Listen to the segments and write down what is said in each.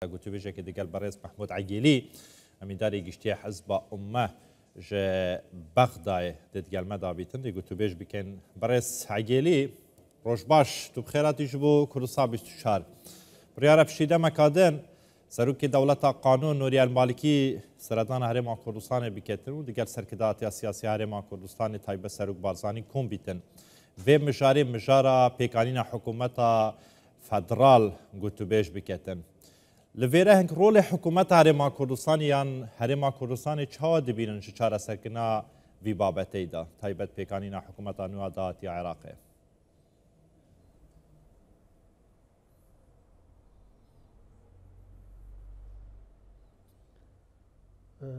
قلت بيجي كده قال بريز محمود عقيلي امين داري قشتي حزب امه جا بغداد تتقال مدى بيتن قلت بيج بكن بريز عقيلي روش باش تو بخيرات يجبو كل صعب يستشار بريارة بشيدة مكادن سروكي دولة قانون نوري المالكي سردان هرم كردستان بكتن ودقال سركدات سياسي هرم كردستان تايبه سروك بارزاني كون بيتن في مجارة بيكانين حكومة فدرال قلت بيج بكتن لویره هنگ رول حکومت هرما کردستان یان هرما کردستان چه دبیرن چهار سرکنا وی بابته دا تایبت پیکانینا حکومت آنوا دات یا عراقه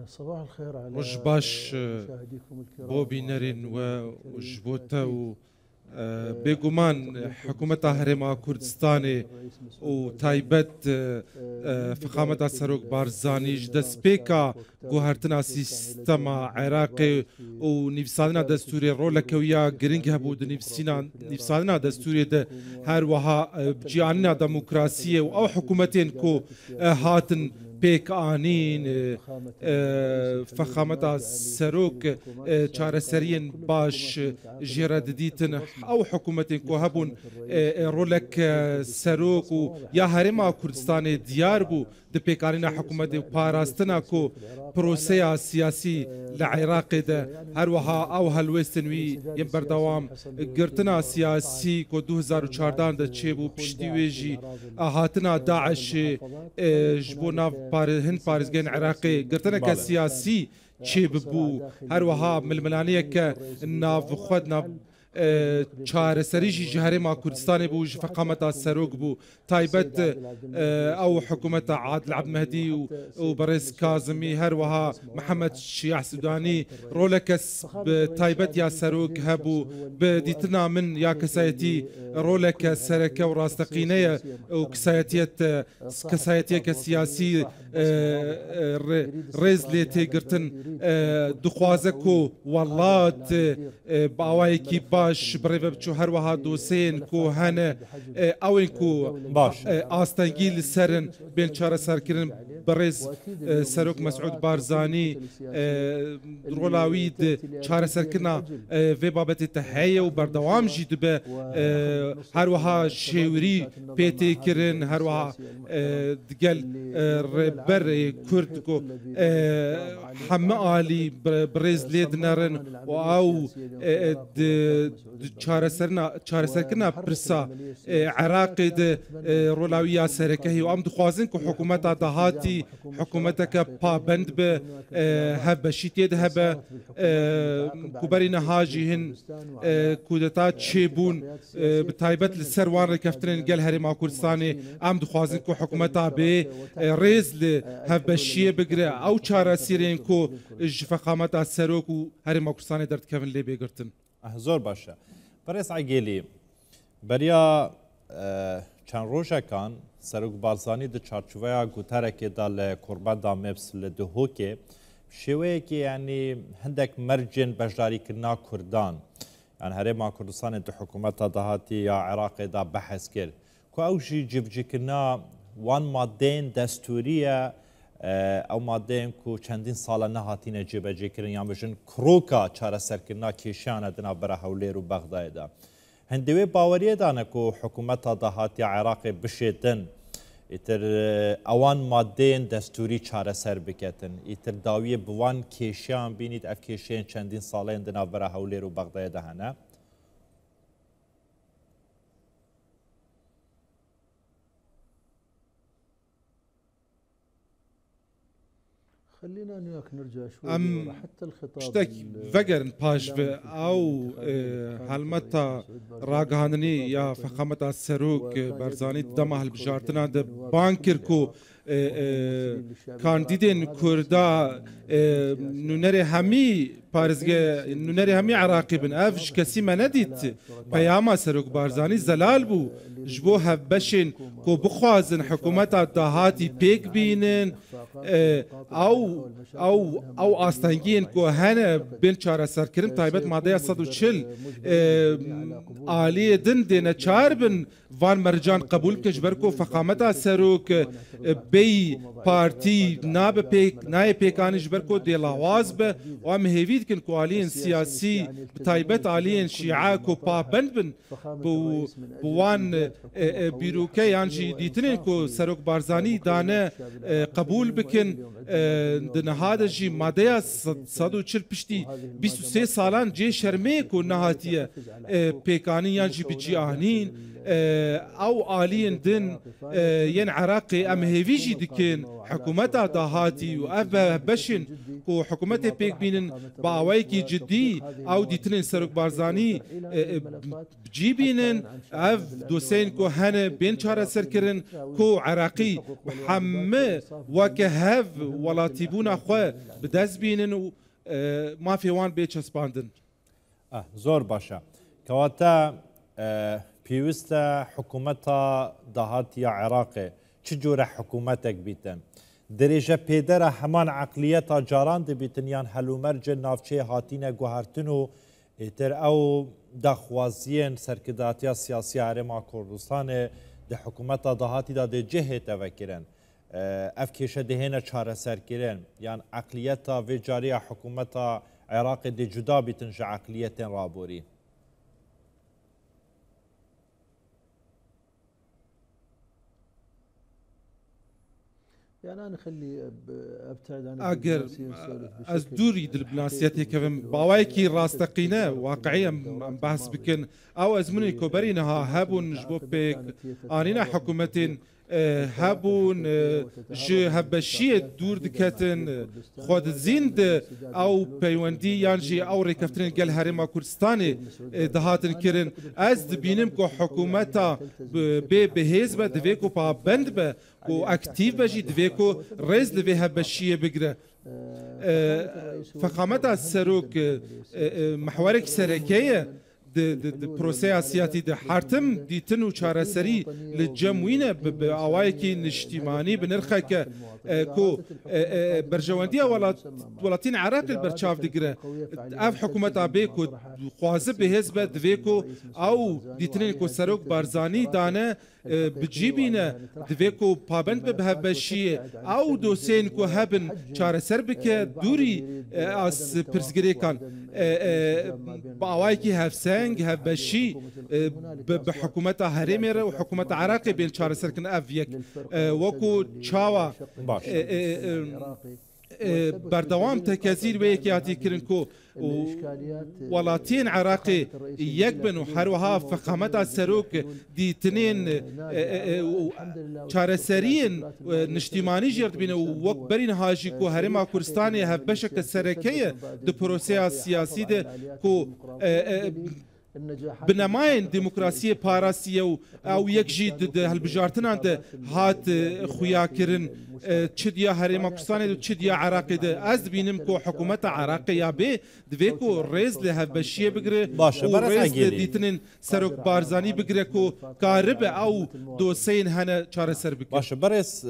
صباح الخير على وش باش مشاهديكم الكرام بوبي نرين وجبوتا و بيغمان حكومة هرما كردستاني و تايبت فخامة سروك بارزاني جدا سبيكا گوهرتنا سيستما عراقي و نفسادنا دستوري رولك ويا گرنگ هبود نفسادنا دستوري ده هر وها بجياننا ديمقراطية او حكومتين كو هاتن پیک آنین فخامت سروک چارەسەریên باش جێرە ددیتن ئەو حکوومەتên ku hebûn rolek serok û ya herêma Kurdistanê diyar bû di pêkanîna hikûmetê parastina ku proseya siyasî li Iraqê de her wiha ew helwestin wî yên berdewam girtina siyasî ku 2014 de çêbû piştî wê jî hatina Daişê ji bo nav هند بارزگین عراقی گرتنه که سیاسی چی ببو هر وها ململانیه که ناف خود ناف چارەسەریشی ji herêma Kurdistanê bû ji feqameta serok bû taybet ew hikûmeta Adil Abdmehdi û Berêz Kazimî her wiha Mihemed Şiah Sudanî roleke bi taybet ya serok hebû bi dîtina min ya kesayetî roleke sereke û rasteqîne ye û kesayetiyeke siyasî rêz lê têgirtin dixwaze ku welat bi awayekî باش بريفه بچو هر وها دوسين كو هنه اوين كو باش آستنگی لسرن بين چاره سرکرن برز سروک مسعود بارزاني رولاوید چاره سرکرنا و بابت تهیه و بردوام جید به هر وها شیوری پیتی کرن هر وها دگل ربر کرد کو همه آلی برز لید نرن و او چارەسەرکردنا پرسا عراقی ده رولاویە سەرەکەی و ئەم دخوازن کە حکوومەتە داهاتی حکوومەتەکە پابند بە هەبەشی تێدا هەبە کوبەری نەهاژی هەن کودەتا چێبوون بتایبەت لە سەر وان ڕێکەفتنên گەل هەرێما کوردستانê ئەم دخوازن کە حکوومەتا بێ ڕێز لە هەبەشیە بگرێ ئەو چارەسیرên کۆ ji فەقامەتا سەرۆک و هەرێما کوردستانê دەردکەون لێ بێگرتن زۆر باشە بەڕێز عەگێلی بەریا چەند ڕۆژەکان سەرۆک بارزانî di çarçoveya goterekê da li Korbenda Meps li Duhokê şêweyekî yanî hindek mercên beşdarîkirina Kurdan yani herêma Kurdistanê di hikûmeta dahatî ya Iraqê da behes kir ku ew jî civcîkirina wan maddeyên destûrî ye ew maddeyên ku çendîn sala nehatîne cêbecêkirin yan bijin kiroka çareserkirina kêşiyan e di navbera Hewlêr û Bexdayê de hindê wê baweriyê dane ku hikûmeta dahatî Iraqê bişêtin îtir ewan maddeyên destûrî çareser biketin îtir dawiyê bi wan kêşiyan bînît ev kêşiyên çendîn saleyên di navbera Hewlêr û Bexdayê de hene خلينا انا وياك نرجع شوي حتى الخطاب شتك فقرن باش او هلمتا راگهاندنی یا فخامتا سروک برزانی دما هلبجارتنا ده بانکرکو کاندیدین کردا نونری همی پارزگه نونری همی عراقی بن افش کسی ما ندید پیاما سروک بارزانی زلال بو جبو هبشن کو بخوازن حکومت دهاتی پیک بینن او آستنگین کو هنه بین چاره سرکرین تایبت ماده 140 آلی دن دینه چار بن وان مرجان قبول کجبرکو فقامتا سروک بی پارتی نای پیکانش برکو دیلاواز به و ام هیوید کن کو آلین سیاسی بتایبت آلین شیعه کو پابند بن بوان بیروکه یانجی دیتنین کو سروک بارزانی دانه قبول بکن دنهاد جی ماده 140 پشتی 23 سالان جی شرمه کو نهاتیه پیکانی یانجی بجی آهنین او آلین دن ين عراقي ام هيفيجي دكين حكومتها دهاتي وأف بشن كو حكومتها بيك بينن باويكي جدي او ديتنين سرق بارزاني بجيبينن اف دوسين كو هن بين شارع سركرن كو عراقي حمه وكهف ولاتيبون اخوه بدز بينن ما في وان بيتشس باندن زور باشا كواتا بيوستا حكومتها دهاتي عراقي چجور حكومتك بيتن درجه بيدر همان عقليتا جاران دي بيتن يان هلو مرج نافچه هاتين گوهرتنو تر او دخوازين سركداتيا سياسي عرما كردستان دي حكومتا دهاتي دا دي جهه تفكرن اف كيشه دهينه چاره سركرن يان عقليتا و جاريه حكومتا عراقي دي جدا بيتن ج عقليتين رابوري يعني انا خلي ابتعد عن اگر از دوری دبلوماسیتی کم باوایکی راستقینه واقعی بحث بکن او از منی کوبری نها هبون جبو پیک آنینا حکومتین هبون جه هبشی دور دکتن خود زیند او پیوندی یانجی او ریکفتن گل هرما کردستانی دهاتن کرن از دبینم که حکومتا به حزب دوی کو پابند به کو اکتیو بجی دوی کو رز دوی هبشی بگره فقامتا سروک محورک سرکیه د پروسه سیاسی د حرتم دیتن و چارەسەری لجموینه به آوای کی نشتیمانی بنرخه که کو برجواندی ولاتین عراق برچاف دگره اف حکومت آبی کو خوازه به حزب دویکو او دیتنین کو سروک بارزانی دانه بجیبینه دویکو پابند به هبشیه او دوسین کو هبن چارەسەر بکه دوری از پرسگری کان با آوای کی هفسنگ هبشی به حکومت هرمیر و حکومت عراقی بین چارەسەر کن اف یک وکو چاوا بردوام تكازير ويكياتي كرنكو ولاتين عراقي يكبن وحروها فخامتا سروك دي تنين چارەسەرين نشتيماني جرد بين وكبرين هاجي كو هرما كردستاني هبشك السركية دي بروسيا سياسي دي كو بنماین دموکراسی پاراسیه او یک جید هالبجارتنا ده هات خویا کرن چدیا هرما کردستان و چدیا عراقی ده از بینم کو حکومت عراقی یا به دوی کو ریز له بشیه بگره و ریز دیتنین سروک بارزانی بگره کو کارب او دوسین هنه چارەسەر بکره. باشه برس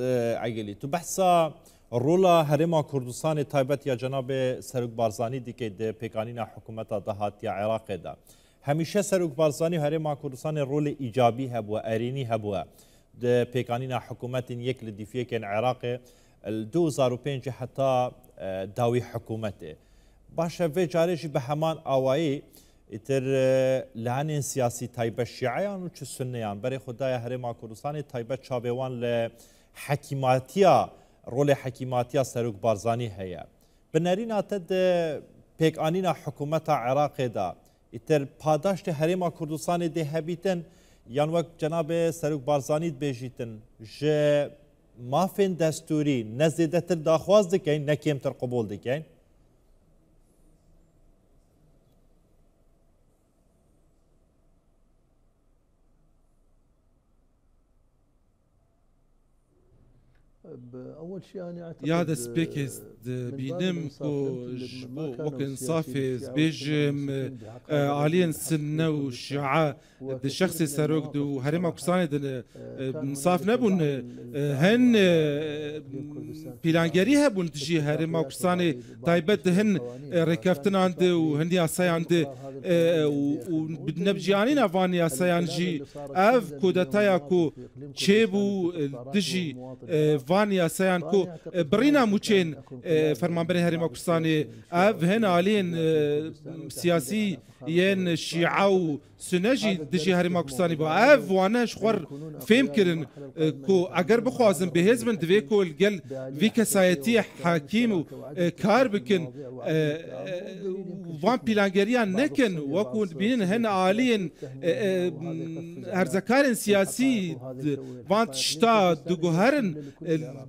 عقیلی تو بحثا رولا هرما کردستان تایبت یا جناب سروک بارزانی دیگه ده پیکانینا حکومت دهات یا عراقی ده همیشه سروک بارزانی هرما کردستان رول ایجابی هبوه ارینی هبوه ده پیکانینا حکومت یک لدیفیه کن عراق 2005 حتی داوی حکومته باشه و جارشی به همان آوایی اتر لعنین سیاسی تایبه شیعیان و چه سنیان برای خدای هرما کردستان تایبه چابوان لحکیماتیا رول حکیماتیا سروک بارزانی هیا بنرین آتد پیکانینا حکومت عراق دا اتر پاداشت هرما کردستان ده هبیتن یان وقت جناب سروک بارزانی بیجیتن جه مافین دستوری نزدیده تر داخواز دکین نکیم تر قبول دکین اول شيء انا اعتقد يا دست بيكس بينم كو وكن صافي بيجم عالين سنة وشعاع الشخص ساروك دو هرما كساني دن صاف نبون هن بيلانجري هبون تجي هرما كساني تايبت هن ركفتن عند وهندي اساي عند وبنبجياني نافاني اساي عندي اف كودتايا كو تشيبو تجي فانيا سيان كو برينا موچين فرمانبري هرما كردستاني اف هن علين سياسي ين شيعة سنجي دجي هرما كردستاني با اف وانا شخور فهم كرن كو اگر بخوازم بهزمن دويكو الجل في كسايتي حكيم كار بكن وان بيلانجريان نكن وكون بينن هن علين هرزكارن سياسي وان تشتا دوغهرن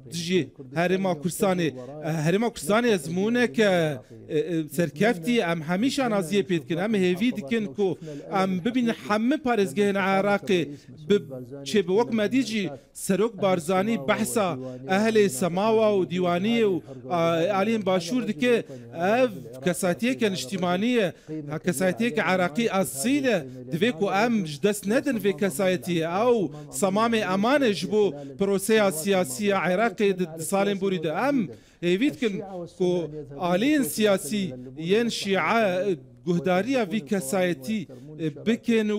دجي هرما كردستاني زمونك سركفتي ام هميشه نازيه بيتكن ام هيفي دكن كو ام ببين حمه بارزگهن عراقي چه بوك مديجي سروك بارزاني بحثا اهل سماوا وديوانيه وعليهم باشور دكه اف كساتيك اجتماعيه كساتيك عراقي اصيله دفيكو ام جدس ندن في كساتي او صمامي امان جبو بروسيا سياسيه عراقي سالم بوريد ام هيفيتكن كو آلين سياسي ين شيعة جهدارية في كسايتي بكن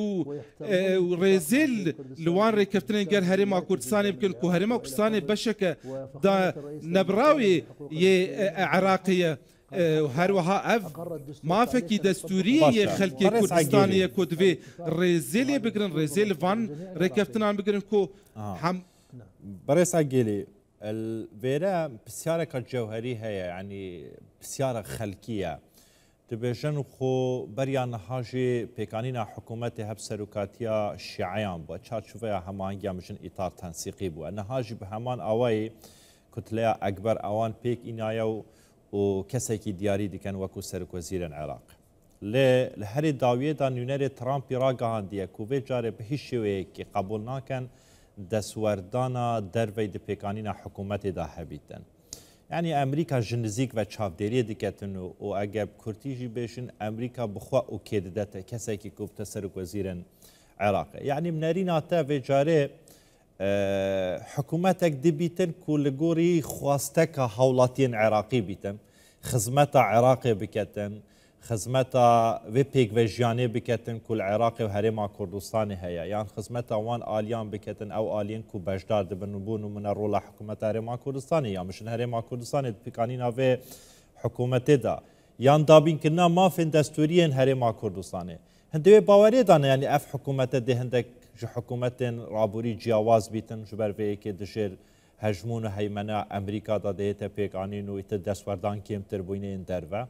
ورزيل لوان ركفتنين قال هرما كردستاني بكن كو هرما كردستاني بشكة دا نبراوي عراقية وهروها اف ما فكي دستورية خلقي كردستانية كودفي رزيل بكرن رزيل فان ركفتنان بكرن كو هم بريس عقيلي الفيرا بسيارة كالجوهري هي يعني بسيارة خلقية تبيجن خو بريان هاجي بيكانينا حكومتي هب سروكاتيا شيعيان بو تشارشوفيا همان جامشن اطار تنسيقي بو ان هاجي بهمان اواي كتلة اكبر اوان بيك انايا وكسيكي دياري دي كان وكو سروك وزير العراق لهري داوية دا نيونيري ترامب راقهان ديا كوفي جاري بهشيوي كي قبولنا كان دسوردانا دروي دي بيكانينا حكومتي دا هبيتن يعني امريكا جنزيك و چاوديري ديكتن و اگر كورتيجي بيشن امريكا بخوا او كيددت كسيكي كوب تسرك وزير عراق يعني منارينا تا في جاري حكومتك دي بيتن كل غوري خواستك حولاتين عراقي بيتن خدمتا عراقي بكتن خدمتا في بيك وجياني بكتن كل عراقي وهرما كردستاني هيا يعني خدمتا وان آليان بكتن او آليان كو بجدار دبنبونو من الرولا حكومتا هرما كردستاني يعني مشن هرما كردستاني بيكانينا في حكومتي دا يعني دابين كنا ما فين دستوريين هرما كردستاني هندوي باوري دانا يعني اف حكومتا دي هندك جو حكومتين رابوري جياواز بيتن جبر في ايكي دشير هجمون هيمنة امريكا دا ديتا بيكانين و ايتا دستوردان كيم تربوينين دروا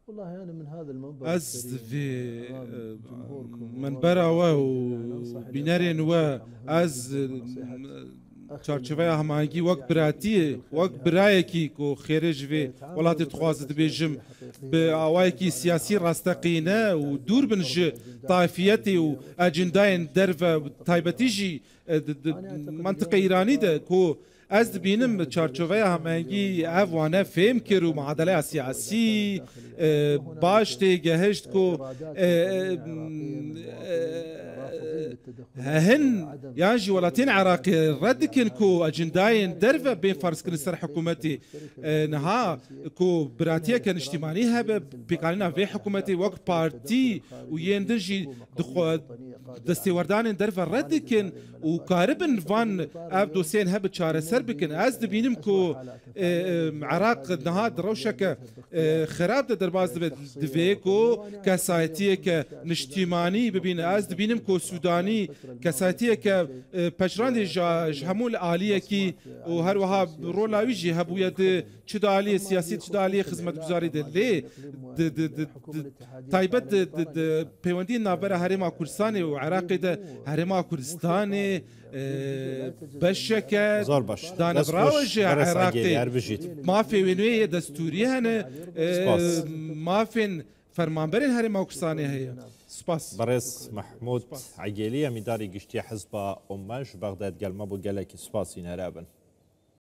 والله أنا من هذا المنبر أز في منبرا وبنارين وأز چارچوبه هماهنگی وقت براتی وقت برایکی کو خارج و ولات تخوازد بیجم به آوایکی سیاسی راستقینه و دور بنج طایفیتی و اجنداین در و تایبتیجی منطقه ایرانی ده کو از بینم چارچوبه هماهنگی اوانه فهم کرو معادله سیاسی باش گهشت کو هن ياجي ولاتين عراقي ردكن كو اجنداين درفه بين فارس كنسر حكومتي نها كو براتيه كان اجتماعي هبه بيقالنا في حكومتي وقت بارتي ويندجي دستوردان درفه ردكن وقاربن فان اب دوسين هبه شار سربكن از دبينم كو عراق نها دروشك خراب درباز دفيكو كسايتيه كنجتماعي ببين از دبينم كو سوداني كساتيه ك پشراندي جهمول عاليه كي وهروها رولاويجي هبويت چدالي سياسي چدالي خدمت گزاري دلي تايبت پيوندين نابره هرما كردستاني وعراقي ده هرما كردستاني بشكه دانبراوج عراقي ما في وينويه دستوري هنا ما فين فەرمانبەرین هەرێما کوردستانی هەیە سوپاس بەڕێز مححمود عگێلی ئەمیداری گشتی حزب ئۆمەش بەغداد گەلمە بۆ گەلێکی سوپاسی نەرابن